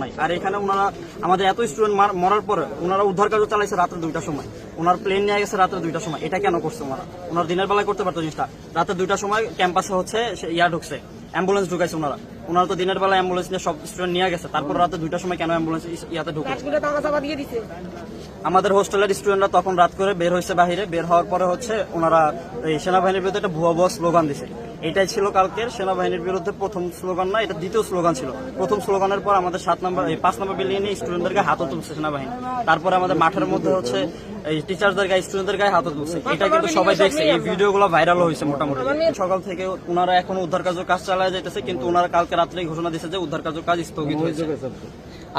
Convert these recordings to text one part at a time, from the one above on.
নাই। আর এখানে ওনারা আমাদের এত স্টুডেন্ট মরার পরে ওনারা উদ্ধার কাজ চালাইছে রাত্রে 2টার সময়, ওনার প্লেন নিয়ে গেছে রাত্রে 2টার সময়। এটা কেন করছে ওনারা দিনের বেলায় করতে পারতো জিনিসটা। রাত্রে 2টার সময় ক্যাম্পাসে হচ্ছে ঢুকছে, অ্যাম্বুলেন্স ঢুকাইছে ওনারা তো দিনের বেলায় অ্যাম্বুলেন্স নিয়ে সব স্টুডেন্ট নিয়ে গেছে, তারপর রাতে 2টার সময় কেন অ্যাম্বুলেন্স ইয়াতে ঢুকে? আমাদের হোস্টেলের স্টুডেন্টরা তখন রাত করে বের হয়েছে বাহিরে, বের হওয়ার পরে হচ্ছে ওনারা এই সেনাবাহিনীর বিরুদ্ধে একটা ভুয়া স্লোগান দিছে। এটাই ছিল কালকের সেনাবাহিনীর বিরুদ্ধে প্রথম স্লোগান না, এটা দ্বিতীয় স্লোগান ছিল। প্রথম স্লোগানের পর আমাদের 5 নম্বর বিল্ডিং নিয়ে স্টুডেন্টদেরকে হাতও তুলছে সেনাবাহিনী, তারপরে আমাদের মাঠের মধ্যে হচ্ছে এই টিচারদের গায়ে স্টুডেন্টদের গায়ে হাতও তুলছে। এটা কিন্তু সবাই দেখছে, এই ভিডিওগুলো ভাইরাল হয়েছে মোটামুটি। সকাল থেকে ওনারা এখন উদ্ধার কাজ চালায় যাইতেছে, কিন্তু ওনারা কালকে রাত্রেই ঘোষণা দিচ্ছে যে উদ্ধার কাজ স্থগিত হয়েছে।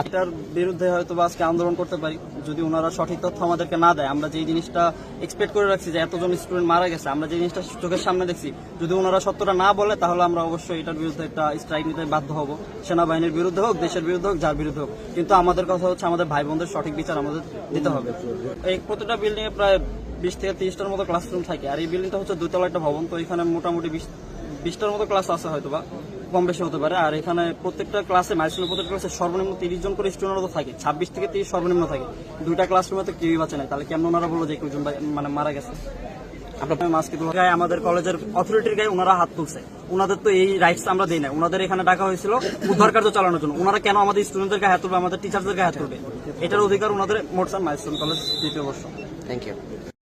এটার বিরুদ্ধে হয়তো আজকে আন্দোলন করতে পারি যদি ওনারা সঠিক তথ্য আমাদেরকে না দেয়। আমরা যে জিনিসটা এক্সপেক্ট করে রাখছি যে এতজন স্টুডেন্ট মারা গেছে, আমরা যে জিনিসটা চোখের সামনে দেখছি, যদি ওনারা সত্যটা না বলে তাহলে আমরা অবশ্যই এটার বিরুদ্ধে একটা স্ট্রাইক নিতে বাধ্য হব। সেনাবাহিনীর বিরুদ্ধে হোক, দেশের বিরুদ্ধে হোক, যার বিরুদ্ধে হোক। কিন্তু আমাদের কথা হচ্ছে আমাদের ভাই বোনদের সঠিক বিচার আমাদের দিতে হবে। এই প্রতিটা বিল্ডিং এ প্রায় 20 থেকে 30টার মতো ক্লাসরুম থাকে, আর এই বিল্ডিংটা হচ্ছে 2তলা একটা ভবন। তো এখানে মোটামুটি 20টার মতো ক্লাস আছে, হয়তো বা কম বেশি হতে পারে। আর এখানে প্রত্যেকটা ক্লাসে প্রত্যেকটা ক্লাসে সর্বনিম্ন 30 জন করে স্টুডেন্ট তো থাকে, 26 থেকে 30 সর্বনিম্ন থাকে। 2টা ক্লাসরুমে তো কেউই বাঁচে নাই, তাহলে কেমন ওনারা বললো যে 21 জন মানে মারা গেছে? আপনার মাস্কে গায়ে আমাদের কলেজের অথরিটির গায়ে ওনারা হাত তুলছে। ওনাদের তো এই রাইটস আমরা দিই না। ওনাদের এখানে ডাকা হয়েছিল উদ্ধার কার্য চালানোর জন্য। ওনারা কেন আমাদের স্টুডেন্টদের গায়ে হাত তুলবে, আমাদের টিচারদের গায়ে হাত তুলবে? এটার অধিকার ওনাদের মোটসান মাইলস্টোন কলেজ 2য় বর্ষ। Thank you.